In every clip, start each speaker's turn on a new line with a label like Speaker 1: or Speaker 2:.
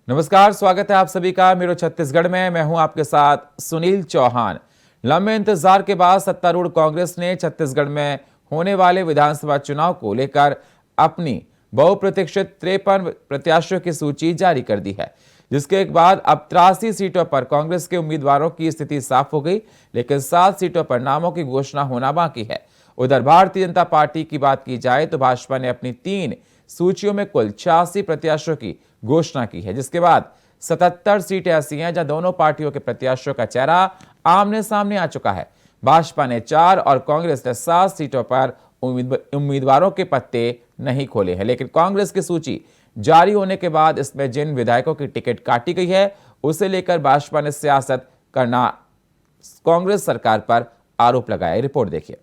Speaker 1: नमस्कार, स्वागत है आप सभी का मेरो छत्तीसगढ़ में। मैं हूं आपके साथ सुनील चौहान। लंबे इंतजार के बाद सत्तारूढ़ कांग्रेस ने छत्तीसगढ़ में होने वाले विधानसभा चुनाव को लेकर अपनी बहुप्रतीक्षित 53 प्रत्याशियों की सूची जारी कर दी है, जिसके बाद अब 83 सीटों पर कांग्रेस के उम्मीदवारों की स्थिति साफ हो गई, लेकिन 7 सीटों पर नामों की घोषणा होना बाकी है। उधर भारतीय जनता पार्टी की बात की जाए तो भाजपा ने अपनी 3 सूचियों में कुल 86 प्रत्याशियों की घोषणा की है, जिसके बाद 77 सीटें ऐसी हैं जहां दोनों पार्टियों के प्रत्याशियों का चेहरा आमने सामने आ चुका है। भाजपा ने 4 और कांग्रेस ने 7 सीटों पर उम्मीदवारों के पत्ते नहीं खोले हैं, लेकिन कांग्रेस की सूची जारी होने के बाद इसमें जिन विधायकों की टिकट काटी गई है उसे लेकर भाजपा ने सियासत करना कांग्रेस सरकार पर आरोप लगाया। रिपोर्ट देखिए।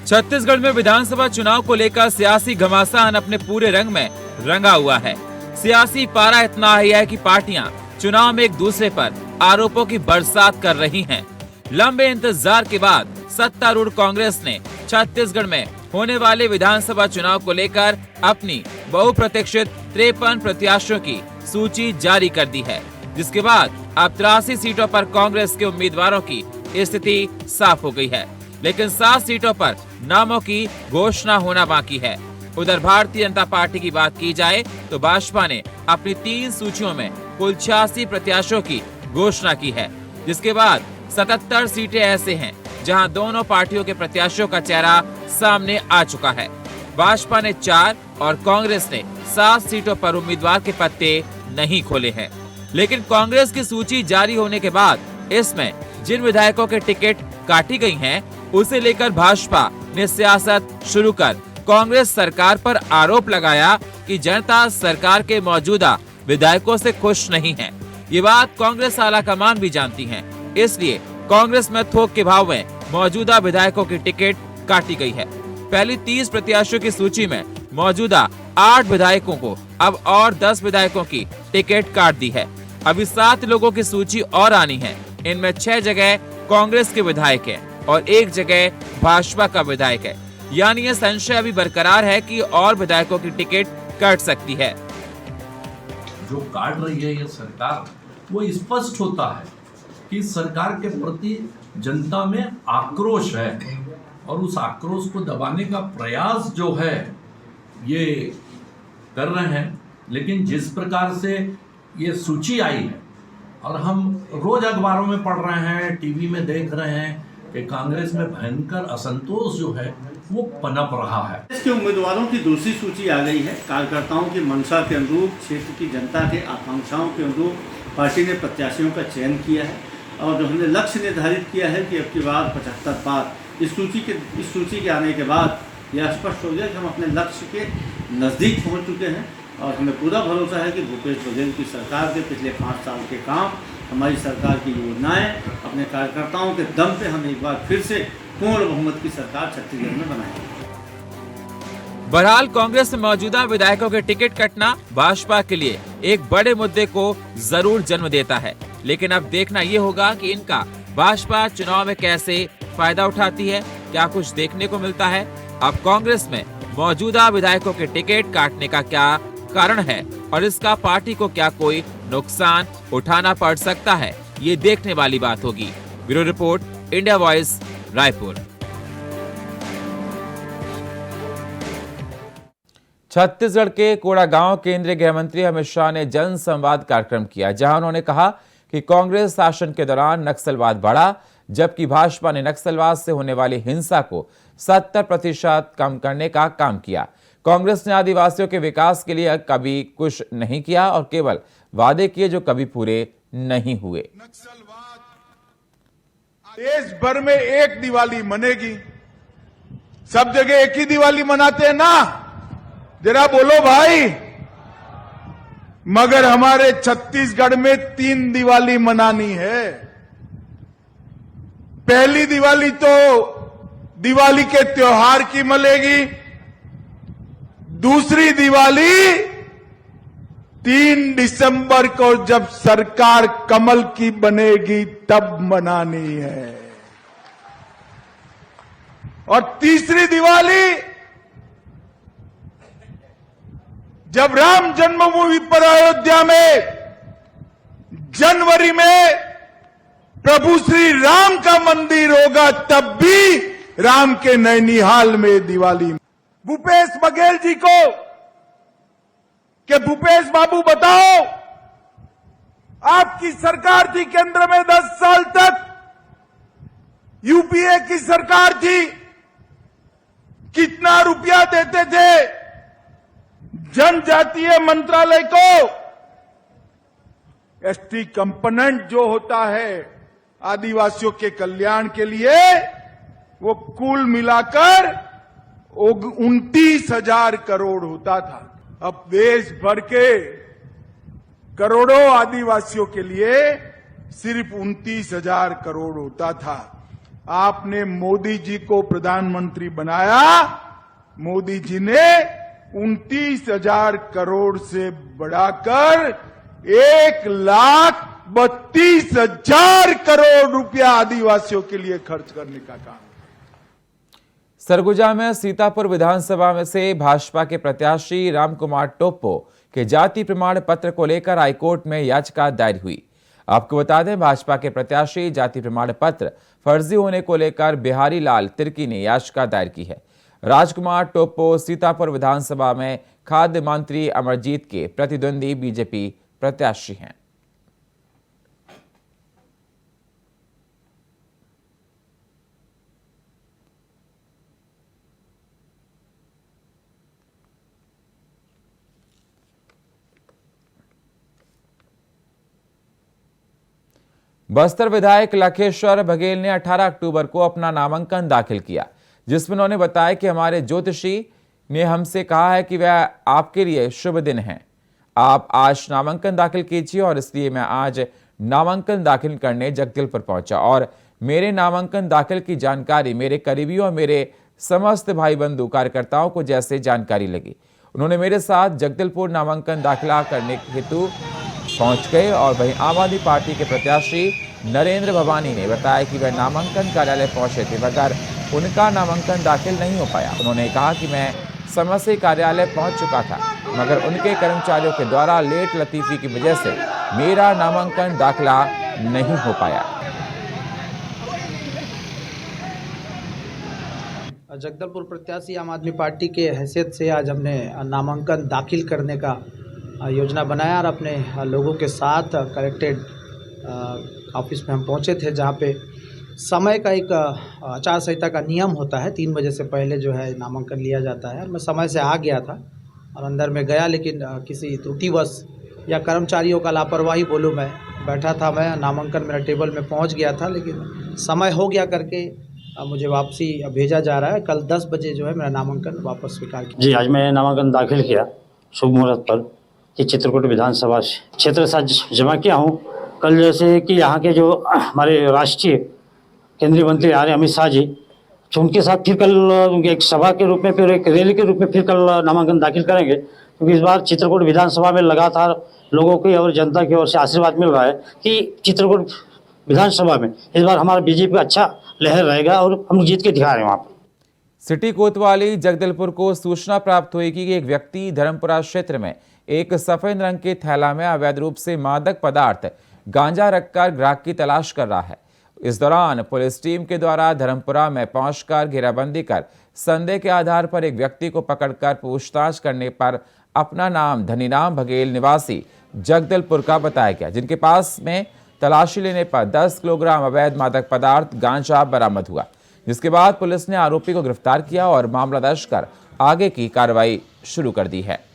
Speaker 1: छत्तीसगढ़ में विधानसभा चुनाव को लेकर सियासी घमासान अपने पूरे रंग में रंगा हुआ है। सियासी पारा इतना ही है कि पार्टियां चुनाव में एक दूसरे पर आरोपों की बरसात कर रही हैं। लंबे इंतजार के बाद सत्तारूढ़ कांग्रेस ने छत्तीसगढ़ में होने वाले विधानसभा चुनाव को लेकर अपनी बहुप्रतीक्षित 53 प्रत्याशियों की सूची जारी कर दी है, जिसके बाद अब 83 सीटों पर कांग्रेस के उम्मीदवारों की स्थिति साफ हो गई है, लेकिन 7 सीटों पर नामों की घोषणा होना बाकी है। उधर भारतीय जनता पार्टी की बात की जाए तो भाजपा ने अपनी 3 सूचियों में कुल 86 प्रत्याशियों की घोषणा की है, जिसके बाद 77 सीटें ऐसे हैं जहां दोनों पार्टियों के प्रत्याशियों का चेहरा सामने आ चुका है। भाजपा ने 4 और कांग्रेस ने 7 सीटों पर उम्मीदवार के पत्ते नहीं खोले हैं, लेकिन कांग्रेस की सूची जारी होने के बाद इसमें जिन विधायकों के टिकट काटी गई हैं, उसे लेकर भाजपा ने सियासत शुरू कर कांग्रेस सरकार पर आरोप लगाया कि जनता सरकार के मौजूदा विधायकों से खुश नहीं है। ये बात कांग्रेस आलाकमान भी जानती है, इसलिए कांग्रेस में थोक के भाव में मौजूदा विधायकों की टिकट काटी गई है। पहली 30 प्रत्याशियों की सूची में मौजूदा 8 विधायकों को अब और 10 विधायकों की टिकट काट दी है। अभी 7 लोगों की सूची और आनी है। इनमें 6 जगह कांग्रेस के विधायक हैं और 1 जगह भाजपा का विधायक है। यानी ये संशय अभी बरकरार है कि और विधायकों की टिकट कट सकती है।
Speaker 2: जो काट रही है ये सरकार, वो स्पष्ट होता है कि सरकार के प्रति जनता में आक्रोश है और उस आक्रोश को दबाने का प्रयास जो है ये कर रहे हैं। लेकिन जिस प्रकार से ये सूची आई है और हम रोज अखबारों में पढ़ रहे हैं, टीवी में देख रहे हैं कि कांग्रेस में भयंकर असंतोष जो है वो पनप रहा है।
Speaker 3: इसके उम्मीदवारों की दूसरी सूची आ गई है। कार्यकर्ताओं की मंशा के अनुरूप, क्षेत्र की जनता के आकांक्षाओं के अनुरूप पार्टी ने प्रत्याशियों का चयन किया है और जो हमने लक्ष्य निर्धारित किया है कि अब की बार 75 पार इस सूची के आने के बाद यह स्पष्ट हो गया कि हम अपने लक्ष्य के नज़दीक पहुँच चुके हैं और हमें पूरा भरोसा है कि भूपेश बघेल की सरकार के पिछले 5 साल के काम, हमारी सरकार की योजनाएं, अपने कार्यकर्ताओं के दम पे हम एक बार फिर से पूर्ण बहुमत की सरकार छत्तीसगढ़ में बनाएंगे।
Speaker 1: बहरहाल कांग्रेस में मौजूदा विधायकों के टिकट कटना भाजपा के लिए एक बड़े मुद्दे को जरूर जन्म देता है, लेकिन अब देखना ये होगा कि इनका भाजपा चुनाव में कैसे फायदा उठाती है। क्या कुछ देखने को मिलता है? अब कांग्रेस में मौजूदा विधायकों के टिकट काटने का क्या कारण है और इसका पार्टी को क्या कोई नुकसान उठाना पड़ सकता है, ये देखने वाली बात होगी। Bureau report, India voice, Raipur. Chhattisgarh के कोड़ागांव केंद्रीय गृह मंत्री अमित शाह ने जन संवाद कार्यक्रम किया, जहां उन्होंने कहा कि कांग्रेस शासन के दौरान नक्सलवाद बढ़ा, जबकि भाजपा ने नक्सलवाद से होने वाली हिंसा को 70% कम करने का काम किया। कांग्रेस ने आदिवासियों के विकास के लिए कभी कुछ नहीं किया और केवल वादे किए जो कभी पूरे नहीं हुए।
Speaker 4: देश भर में एक दिवाली मनेगी, सब जगह एक ही दिवाली मनाते हैं ना, जरा बोलो भाई। मगर हमारे छत्तीसगढ़ में 3 दिवाली मनानी है। पहली दिवाली तो दिवाली के त्योहार की मनेगी, दूसरी दिवाली 3 दिसंबर को जब सरकार कमल की बनेगी तब मनानी है, और तीसरी दिवाली जब राम जन्मभूमि पर अयोध्या में जनवरी में प्रभु श्री राम का मंदिर होगा, तब भी राम के नैनीहाल में दिवाली। भूपेश बघेल जी को कि भूपेश बाबू बताओ, आपकी सरकार थी केंद्र में 10 साल तक, यूपीए की सरकार थी, कितना रुपया देते थे जनजातीय मंत्रालय को? एसटी कंपोनेंट जो होता है आदिवासियों के कल्याण के लिए, वो कुल मिलाकर 29,000 करोड़ होता था। अब देश भर के करोड़ों आदिवासियों के लिए सिर्फ 29,000 करोड़ होता था। आपने मोदी जी को प्रधानमंत्री बनाया, मोदी जी ने 29,000 करोड़ से बढ़ाकर 1,32,000 करोड़ रुपया आदिवासियों के लिए खर्च करने का काम।
Speaker 1: सरगुजा में सीतापुर विधानसभा में से भाजपा के प्रत्याशी रामकुमार टोप्पो के जाति प्रमाण पत्र को लेकर हाईकोर्ट में याचिका दायर हुई। आपको बता दें, भाजपा के प्रत्याशी जाति प्रमाण पत्र फर्जी होने को लेकर बिहारी लाल तिर्की ने याचिका दायर की है। राजकुमार टोप्पो सीतापुर विधानसभा में खाद्य मंत्री अमरजीत के प्रतिद्वंदी बीजेपी प्रत्याशी हैं। बस्तर विधायक लखेश्वर बघेल ने 18 अक्टूबर को अपना नामांकन दाखिल किया, जिसमें उन्होंने बताया कि हमारे ज्योतिषी ने हमसे कहा है कि वह आपके लिए शुभ दिन है, आप आज नामांकन दाखिल कीजिए। और इसलिए मैं आज नामांकन दाखिल करने जगदलपुर पहुंचा और मेरे नामांकन दाखिल की जानकारी मेरे करीबियों और मेरे समस्त भाई बंधु कार्यकर्ताओं को जैसे जानकारी लगी, उन्होंने मेरे साथ जगदलपुर नामांकन दाखिला करने हेतु पहुंच गए। और वहीं आम आदमी पार्टी के प्रत्याशी नरेंद्र भवानी ने बताया कि वह नामांकन कार्यालय पहुंचे थे मगर उनका नामांकन दाखिल नहीं हो पाया। उन्होंने कहा कि मैं समय से कार्यालय पहुंच चुका था मगर उनके कर्मचारियों के द्वारा लेट लतीफी की वजह से मेरा नामांकन दाखिला नहीं हो पाया।
Speaker 5: जगदलपुर प्रत्याशी आम आदमी पार्टी के हैसियत से आज हमने नामांकन दाखिल करने का योजना बनाया और अपने लोगों के साथ कलेक्टेड ऑफिस में हम पहुंचे थे, जहां पे समय का एक आचार संहिता का नियम होता है, 3 बजे से पहले जो है नामांकन लिया जाता है। और मैं समय से आ गया था और अंदर में गया, लेकिन किसी त्रुटिवश या कर्मचारियों का लापरवाही बोलूँ, मैं बैठा था, मैं नामांकन मेरा टेबल में पहुंच गया था, लेकिन समय हो गया करके मुझे वापसी भेजा जा रहा है। कल 10 बजे जो है मेरा नामांकन वापस स्वीकार किया।
Speaker 6: जी, आज मैं नामांकन दाखिल किया शुभ मुहूर्त पर कि चित्रकूट विधानसभा क्षेत्र से जमा किया हूँ। कल जैसे कि यहाँ के जो हमारे राष्ट्रीय केंद्रीय मंत्री आ रहे अमित शाह जी, तो उनके साथ फिर कल एक सभा के रूप में, फिर एक रैली के रूप में फिर कल नामांकन दाखिल करेंगे, क्योंकि इस बार चित्रकूट विधानसभा में लगातार लोगों की और जनता की ओर से आशीर्वाद मिल रहा है कि चित्रकूट विधानसभा में इस बार हमारा बीजेपी अच्छा लहर रहेगा और हम जीत के दिखा रहे हैं। वहाँ पर
Speaker 1: सिटी कोतवाली जगदलपुर को सूचना प्राप्त हुई कि एक व्यक्ति धर्मपुरा क्षेत्र में एक सफेद रंग के थैला में अवैध रूप से मादक पदार्थ गांजा रखकर ग्राहक की तलाश कर रहा है। इस दौरान पुलिस टीम के द्वारा धर्मपुरा में पहुंचकर घेराबंदी कर संदेह के आधार पर एक व्यक्ति को पकड़कर पूछताछ करने पर अपना नाम धनीराम बघेल निवासी जगदलपुर का बताया गया, जिनके पास में तलाशी लेने पर 10 किलोग्राम अवैध मादक पदार्थ गांजा बरामद हुआ, जिसके बाद पुलिस ने आरोपी को गिरफ्तार किया और मामला दर्ज कर आगे की कार्रवाई शुरू कर दी है।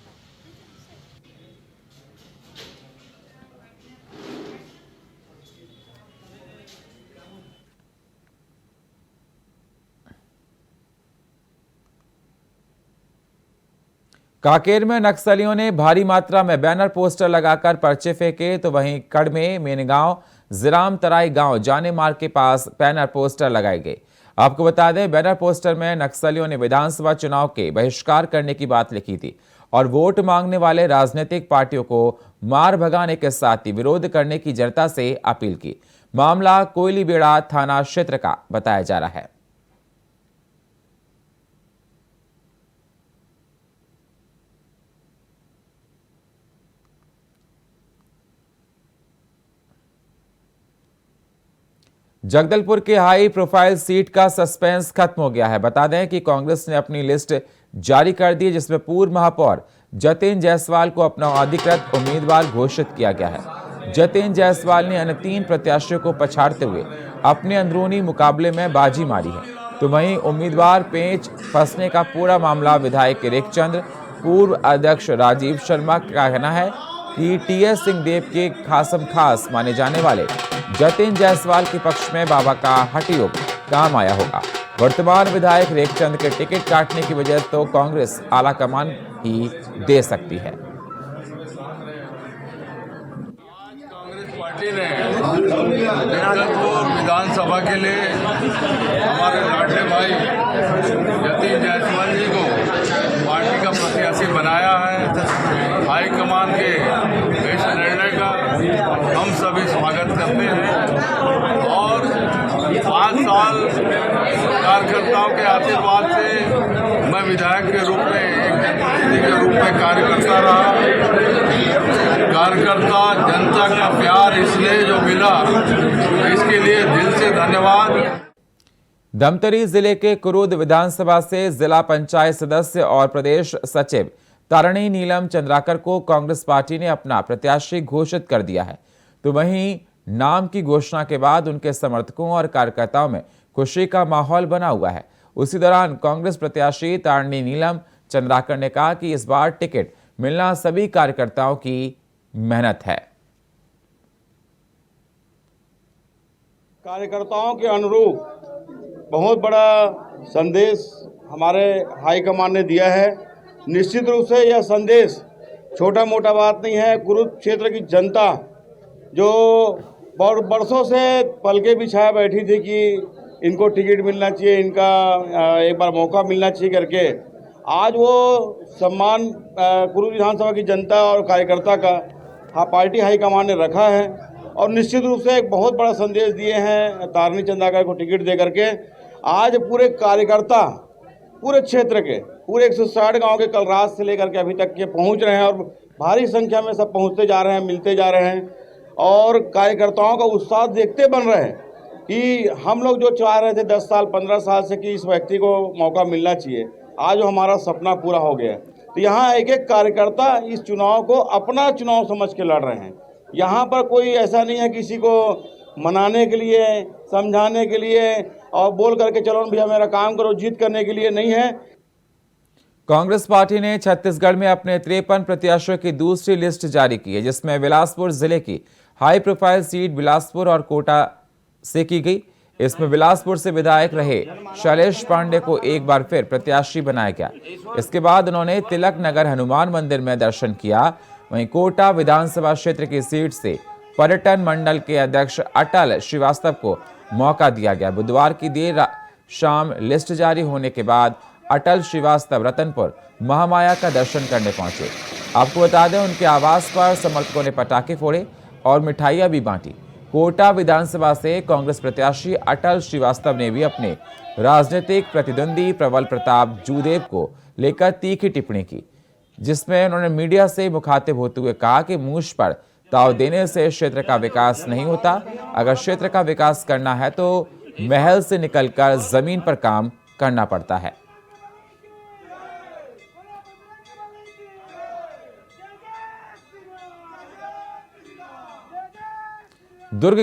Speaker 1: कांकेर में नक्सलियों ने भारी मात्रा में बैनर पोस्टर लगाकर पर्चे फेंके, तो वहीं कड़मे मेनगांव जिराम तराई गांव जाने मार्ग के पास बैनर पोस्टर लगाए गए। आपको बता दें, बैनर पोस्टर में नक्सलियों ने विधानसभा चुनाव के बहिष्कार करने की बात लिखी थी और वोट मांगने वाले राजनीतिक पार्टियों को मार भगाने के साथ ही विरोध करने की जनता से अपील की। मामला कोयलीबेड़ा थाना क्षेत्र का बताया जा रहा है। जगदलपुर के हाई प्रोफाइल सीट का सस्पेंस खत्म हो गया है। बता दें कि कांग्रेस ने अपनी लिस्ट जारी कर दी, जिसमें पूर्व महापौर जतिन जायसवाल को अपना अधिकृत उम्मीदवार घोषित किया गया है। जतिन जायसवाल ने अन्य 3 प्रत्याशियों को पछाड़ते हुए अपने अंदरूनी मुकाबले में बाजी मारी है। तो वहीं उम्मीदवार पेंच फंसने का पूरा मामला विधायक रेखचंद्र, पूर्व अध्यक्ष राजीव शर्मा का कहना है कि टीएस सिंहदेव के खासम खास माने जाने वाले जतिन जायसवाल के पक्ष में बाबा का हठयोग काम आया होगा। वर्तमान विधायक रेखचंद के टिकट काटने की वजह तो कांग्रेस आलाकमान ही दे सकती है।
Speaker 7: कांग्रेस पार्टी ने जगदलपुर विधानसभा के लिए हमारे लाडले भाई जतिन जायसवाल जी को पार्टी का प्रत्याशी बनाया है। हाईकमान के इस निर्णय का हम सभी स्वागत करते हैं और 5 साल कार्यकर्ताओं के आशीर्वाद से मैं विधायक के रूप में, एक जनप्रतिनिधि के रूप में कार्य करता रहा। कार्यकर्ता जनता का प्यार इसलिए जो मिला, इसके लिए दिल से धन्यवाद।
Speaker 1: धमतरी जिले के कुरुद विधानसभा से जिला पंचायत सदस्य और प्रदेश सचिव तारिणी नीलम चंद्राकर को कांग्रेस पार्टी ने अपना प्रत्याशी घोषित कर दिया है। तो वहीं नाम की घोषणा के बाद उनके समर्थकों और कार्यकर्ताओं में खुशी का माहौल बना हुआ है। उसी दौरान कांग्रेस प्रत्याशी तारिणी नीलम चंद्राकर ने कहा कि इस बार टिकट मिलना सभी कार्यकर्ताओं की मेहनत है।
Speaker 8: कार्यकर्ताओं के अनुरूप बहुत बड़ा संदेश हमारे हाईकमान ने दिया है। निश्चित रूप से यह संदेश छोटा मोटा बात नहीं है। कुरुद क्षेत्र की जनता जो बरसों से पलके बिछाए बैठी थी कि इनको टिकट मिलना चाहिए, इनका एक बार मौका मिलना चाहिए करके, आज वो सम्मान कुरुद विधानसभा की जनता और कार्यकर्ता का पार्टी हाईकमान ने रखा है और निश्चित रूप से एक बहुत बड़ा संदेश दिए हैं तारिणी चंद्राकर को टिकट दे करके। आज पूरे कार्यकर्ता पूरे क्षेत्र के पूरे 160 गांव के कल रात से लेकर के अभी तक के पहुंच रहे हैं और भारी संख्या में सब पहुंचते जा रहे हैं, मिलते जा रहे हैं और कार्यकर्ताओं का उत्साह देखते बन रहे हैं कि हम लोग जो चाह रहे थे 10 साल 15 साल से कि इस व्यक्ति को मौका मिलना चाहिए, आज वो हमारा सपना पूरा हो गया। तो यहाँ एक एक कार्यकर्ता इस चुनाव को अपना चुनाव समझ के लड़ रहे हैं। यहाँ पर कोई ऐसा नहीं है किसी को मनाने के लिए, समझाने के लिए और बोल करके चलो भैया मेरा काम करो, जीत करने के लिए नहीं है।
Speaker 1: कांग्रेस पार्टी ने छत्तीसगढ़ में अपने 53 प्रत्याशियों की दूसरी लिस्ट जारी की है, जिसमें बिलासपुर जिले की हाई प्रोफाइल सीट बिलासपुर और कोटा से की गई। इसमें बिलासपुर से विधायक रहे शैलेश पांडे को एक बार फिर प्रत्याशी बनाया गया। इसके बाद उन्होंने तिलक नगर हनुमान मंदिर में दर्शन किया। वहीं कोटा विधानसभा क्षेत्र की सीट से पर्यटन मंडल के अध्यक्ष अटल श्रीवास्तव को मौका दिया गया। बुधवार की देर शाम लिस्ट जारी होने के बाद अटल श्रीवास्तव रतनपुर महामाया का दर्शन करने पहुंचे। आपको बता दें, उनके आवास पर समर्थकों ने पटाखे फोड़े और मिठाइयां भी बांटी। कोटा विधानसभा से कांग्रेस प्रत्याशी अटल श्रीवास्तव ने भी अपने राजनीतिक प्रतिद्वंदी प्रबल प्रताप जूदेव को लेकर तीखी टिप्पणी की, जिसमें उन्होंने मीडिया से मुखातिब होते हुए कहा कि मूछ पर ताव देने से क्षेत्र का विकास नहीं होता। अगर क्षेत्र का विकास करना है तो महल से निकलकर जमीन पर काम करना पड़ता है। दुर्ग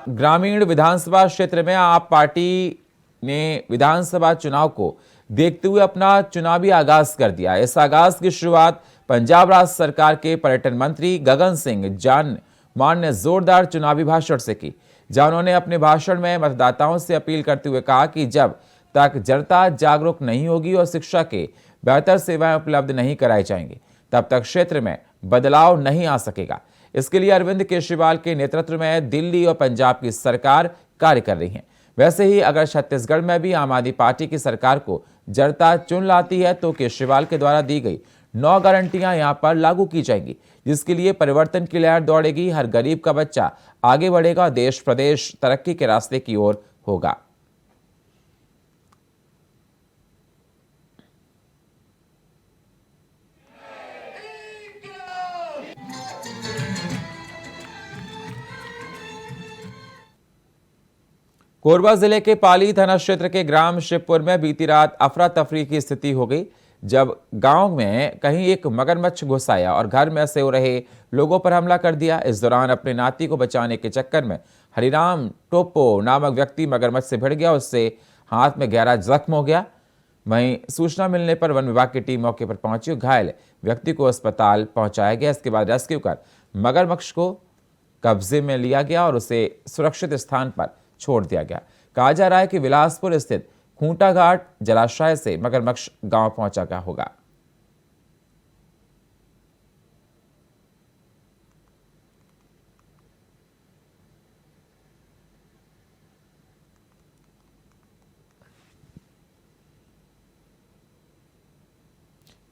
Speaker 1: ग्रामीण विधानसभा क्षेत्र में आप पार्टी ने विधानसभा चुनाव को देखते हुए अपना चुनावी आगाज कर दिया। इस आगाज की शुरुआत पंजाब राज्य सरकार के पर्यटन मंत्री गगन सिंह मान ने जोरदार चुनावी भाषण से की, जहां उन्होंने अपने भाषण में मतदाताओं से अपील करते हुए कहा कि जब तक जनता जागरूक नहीं होगी और शिक्षा के बेहतर सेवाएं उपलब्ध नहीं कराई जाएंगी, तब तक क्षेत्र में बदलाव नहीं आ सकेगा। इसके लिए अरविंद केजरीवाल के नेतृत्व में दिल्ली और पंजाब की सरकार कार्य कर रही है। वैसे ही अगर छत्तीसगढ़ में भी आम आदमी पार्टी की सरकार को जनता चुन लाती है तो केजरीवाल के द्वारा दी गई 9 गारंटियां यहां पर लागू की जाएंगी, जिसके लिए परिवर्तन की लहर दौड़ेगी। हर गरीब का बच्चा आगे बढ़ेगा, देश प्रदेश तरक्की के रास्ते की ओर होगा। कोरबा जिले के पाली थाना क्षेत्र के ग्राम शिवपुर में बीती रात अफरा तफरी की स्थिति हो गई जब गांव में कहीं एक मगरमच्छ घुस आया और घर में सो रहे लोगों पर हमला कर दिया। इस दौरान अपने नाती को बचाने के चक्कर में हरिराम टोपो नामक व्यक्ति मगरमच्छ से भिड़ गया, उससे हाथ में गहरा जख्म हो गया। वहीं सूचना मिलने पर वन विभाग की टीम मौके पर पहुंची और घायल व्यक्ति को अस्पताल पहुंचाया गया। इसके बाद रेस्क्यू कर मगरमच्छ को कब्जे में लिया गया और उसे सुरक्षित स्थान पर छोड़ दिया गया। कहा जा रहा है कि बिलासपुर स्थित खूंटा घाट जलाशय से मगरमच्छ गांव पहुंचा गया होगा।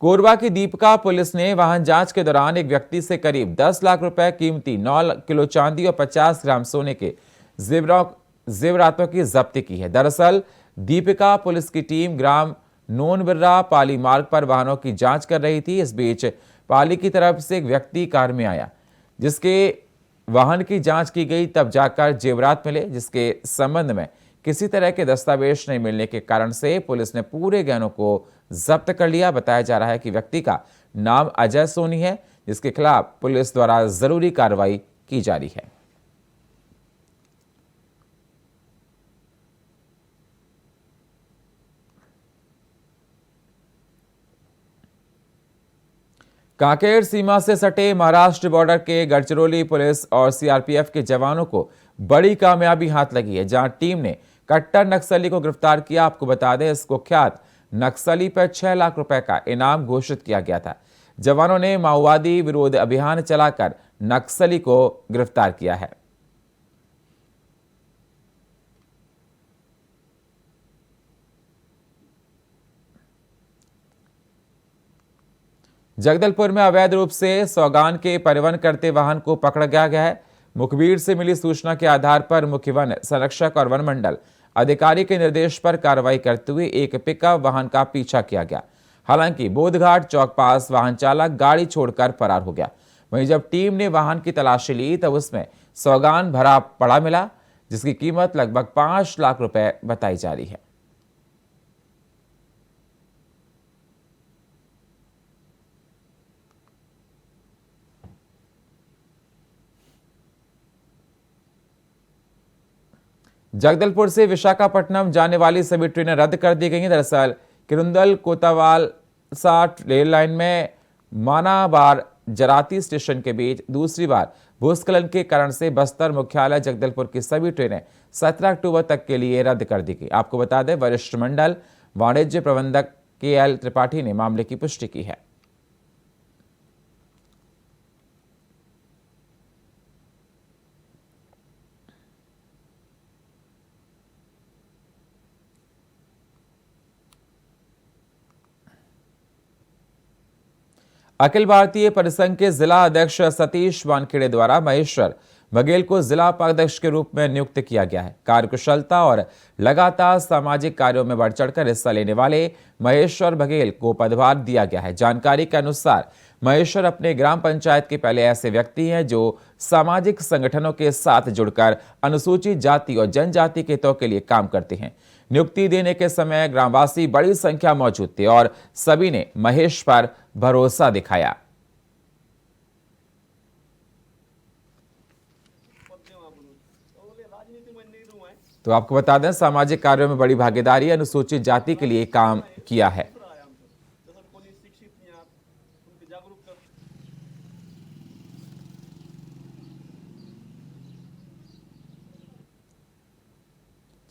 Speaker 1: कोरबा की दीपिका पुलिस ने वाहन जांच के दौरान एक व्यक्ति से करीब 10 लाख रुपए कीमती 9 किलो चांदी और 50 ग्राम सोने के जेवरातों की जब्ती की है। दरअसल दीपिका पुलिस की टीम ग्राम नोनबिर्रा पाली मार्ग पर वाहनों की जांच कर रही थी। इस बीच पाली की तरफ से एक व्यक्ति कार में आया जिसके वाहन की जांच की गई, तब जाकर जेवरात मिले जिसके संबंध में किसी तरह के दस्तावेज नहीं मिलने के कारण से पुलिस ने पूरे गहनों को जब्त कर लिया। बताया जा रहा है कि व्यक्ति का नाम अजय सोनी है जिसके खिलाफ पुलिस द्वारा जरूरी कार्रवाई की जा रही है। कांकेर सीमा से सटे महाराष्ट्र बॉर्डर के गढ़चिरौली पुलिस और सीआरपीएफ के जवानों को बड़ी कामयाबी हाथ लगी है, जहां टीम ने कट्टर नक्सली को गिरफ्तार किया। आपको बता दें, इस कुख्यात नक्सली पर 6 लाख रुपए का इनाम घोषित किया गया था। जवानों ने माओवादी विरोध अभियान चलाकर नक्सली को गिरफ्तार किया है। जगदलपुर में अवैध रूप से सौगान के परिवहन करते वाहन को पकड़ा गया है। मुखबिर से मिली सूचना के आधार पर मुख्य वन संरक्षक और वन मंडल अधिकारी के निर्देश पर कार्रवाई करते हुए एक पिकअप वाहन का पीछा किया गया। हालांकि बोधघाट चौक पास वाहन चालक गाड़ी छोड़कर फरार हो गया। वहीं जब टीम ने वाहन की तलाशी ली तब उसमें सौगान भरा पड़ा मिला, जिसकी कीमत लगभग 5 लाख रुपए बताई जा रही है। जगदलपुर से विशाखापट्टनम जाने वाली सभी ट्रेनें रद्द कर दी गई हैं। दरअसल किरुंदल कोतावालसा रेल लाइन में मानाबार जराती स्टेशन के बीच दूसरी बार भूस्खलन के कारण से बस्तर मुख्यालय जगदलपुर की सभी ट्रेनें 17 अक्टूबर तक के लिए रद्द कर दी गई। आपको बता दें, वरिष्ठ मंडल वाणिज्य प्रबंधक KL त्रिपाठी ने मामले की पुष्टि की है। अखिल भारतीय परिसंघ के जिला अध्यक्ष सतीश वानखेड़े द्वारा महेश्वर बघेल को जिला उपाध्यक्ष के रूप में नियुक्त किया गया है। कार्यकुशलता और लगातार सामाजिक कार्यों में बढ़ चढ़कर हिस्सा लेने वाले महेश्वर बघेल को पदभार दिया गया है। जानकारी के अनुसार महेश्वर अपने ग्राम पंचायत के पहले ऐसे व्यक्ति हैं जो सामाजिक संगठनों के साथ जुड़कर अनुसूचित जाति और जनजाति के हितों के लिए काम करते हैं। नियुक्ति देने के समय ग्रामवासी बड़ी संख्या मौजूद थे और सभी ने महेश पर भरोसा दिखाया। तो आपको बता दें, सामाजिक कार्यों में बड़ी भागीदारी, अनुसूचित जाति के लिए काम किया है।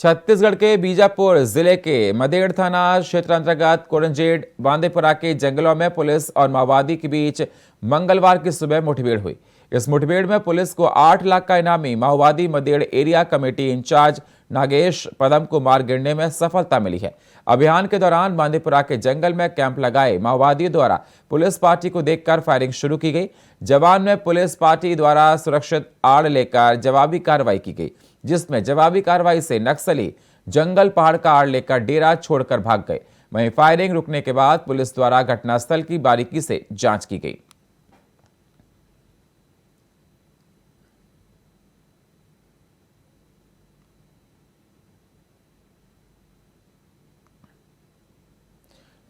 Speaker 1: छत्तीसगढ़ के बीजापुर जिले के मदेड़ थाना क्षेत्र अंतर्गत कोरंजेड बांदेपुरा के जंगलों में पुलिस और माओवादी के बीच मंगलवार की सुबह मुठभेड़ हुई। इस मुठभेड़ में पुलिस को 8 लाख का इनामी माओवादी Maded area committee incharge Nagesh Padam को मार गिरने में सफलता मिली है। अभियान के दौरान बांदीपुरा के जंगल में कैंप लगाए माओवादियों द्वारा पुलिस पार्टी को देखकर फायरिंग शुरू की गई। जवान में पुलिस पार्टी द्वारा सुरक्षित आड़ लेकर जवाबी कार्रवाई की गई, जिसमें जवाबी कार्रवाई से नक्सली जंगल पहाड़ का आड़ लेकर डेरा छोड़कर भाग गए। वहीं फायरिंग रुकने के बाद पुलिस द्वारा घटनास्थल की बारीकी से जांच की गई।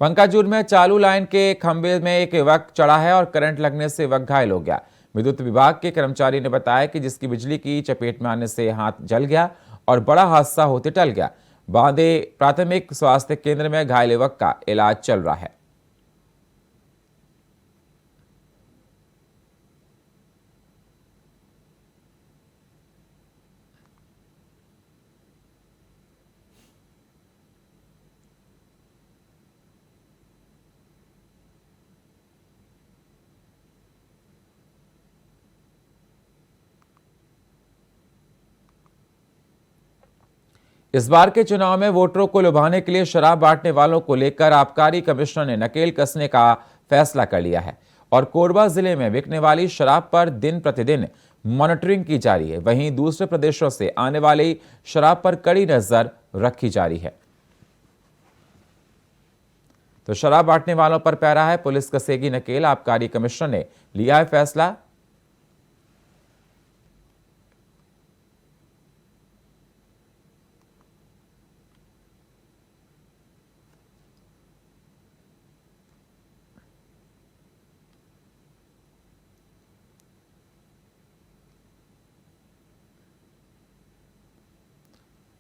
Speaker 1: पंकाजूर में चालू लाइन के खंभे में एक युवक चढ़ा है और करंट लगने से युवक घायल हो गया। विद्युत विभाग के कर्मचारी ने बताया कि जिसकी बिजली की चपेट में आने से हाथ जल गया और बड़ा हादसा होते टल गया। बांदे प्राथमिक स्वास्थ्य केंद्र में घायल युवक का इलाज चल रहा है। इस बार के चुनाव में वोटरों को लुभाने के लिए शराब बांटने वालों को लेकर आबकारी कमिश्नर ने नकेल कसने का फैसला कर लिया है और कोरबा जिले में बिकने वाली शराब पर दिन प्रतिदिन मॉनिटरिंग की जा रही है। वहीं दूसरे प्रदेशों से आने वाली शराब पर कड़ी नजर रखी जा रही है। तो शराब बांटने वालों पर पैरा है, पुलिस कसेगी नकेल। आबकारी कमिश्नर ने लिया है फैसला।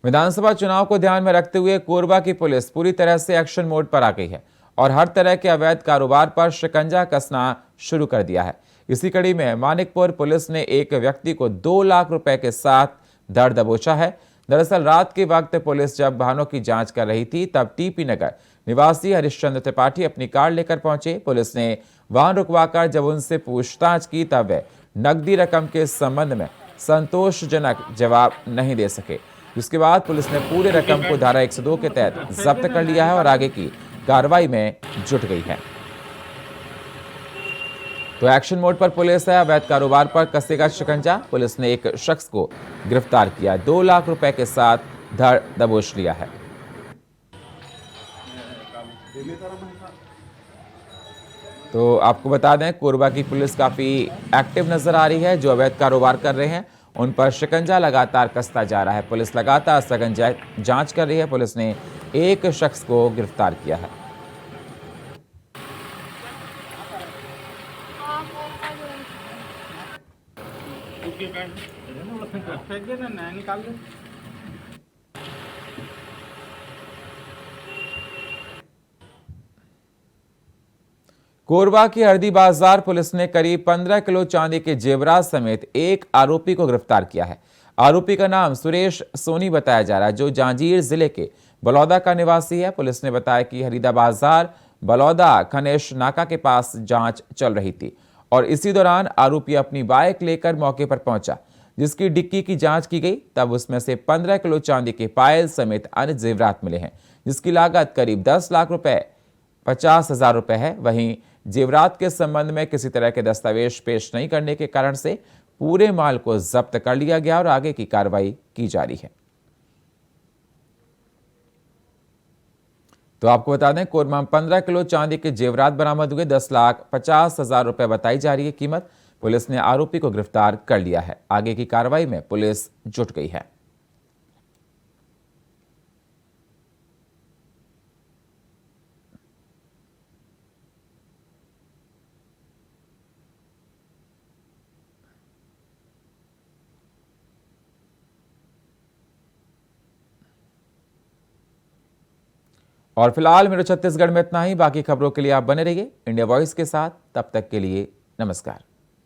Speaker 1: विधानसभा चुनाव को ध्यान में रखते हुए कोरबा की पुलिस पूरी तरह से एक्शन मोड पर आ गई है और हर तरह के अवैध कारोबार पर शिकंजा कसना शुरू कर दिया है। इसी कड़ी में मानिकपुर पुलिस ने एक व्यक्ति को 2 लाख रुपए के साथ धर दबोचा है। दरअसल रात के वक्त पुलिस जब वाहनों की जांच कर रही थी तब टीपी नगर निवासी हरिश्चंद्र त्रिपाठी अपनी कार लेकर पहुंचे। पुलिस ने वाहन रुकवाकर जब उनसे पूछताछ की तब वे नकदी रकम के संबंध में संतोषजनक जवाब नहीं दे सके, जिसके बाद पुलिस ने पूरे रकम को धारा 102 के तहत जब्त कर लिया है और आगे की कार्रवाई में जुट गई है। तो एक्शन मोड पर पुलिस है। अवैध कारोबार पर कसेगा शिकंजा। पुलिस ने एक शख्स को गिरफ्तार किया, 2 लाख रुपए के साथ धर दबोच लिया है। तो आपको बता दें, कोरबा की पुलिस काफी एक्टिव नजर आ रही है। जो अवैध कारोबार कर रहे हैं उन पर शिकंजा लगातार कसता जा रहा है। पुलिस लगातार सघन जांच कर रही है। पुलिस ने एक शख्स को गिरफ्तार किया है। कोरबा की हरदी बाजार पुलिस ने करीब 15 किलो चांदी के जेवरात समेत एक आरोपी को गिरफ्तार किया है। आरोपी का नाम सुरेश सोनी बताया जा रहा है, जो जांजगीर जिले के बलौदा का निवासी है। पुलिस ने बताया कि हरीदा बाजार बलौदा खनेश नाका के पास जांच चल रही थी और इसी दौरान आरोपी अपनी बाइक लेकर मौके पर पहुंचा, जिसकी डिक्की की जांच की गई। तब उसमें से 15 किलो चांदी के पायल समेत अन्य जेवरात मिले हैं, जिसकी लागत करीब 10 लाख रुपए 50,000 रुपए है। वहीं जेवरात के संबंध में किसी तरह के दस्तावेज पेश नहीं करने के कारण से पूरे माल को जब्त कर लिया गया और आगे की कार्रवाई की जा रही है। तो आपको बता दें, कोरमा में 15 किलो चांदी के जेवरात बरामद हुए। 10,50,000 रुपए बताई जा रही है कीमत। पुलिस ने आरोपी को गिरफ्तार कर लिया है। आगे की कार्रवाई में पुलिस जुट गई है। और फिलहाल मेरे छत्तीसगढ़ में इतना ही। बाकी खबरों के लिए आप बने रहिए इंडिया वॉइस के साथ। तब तक के लिए नमस्कार।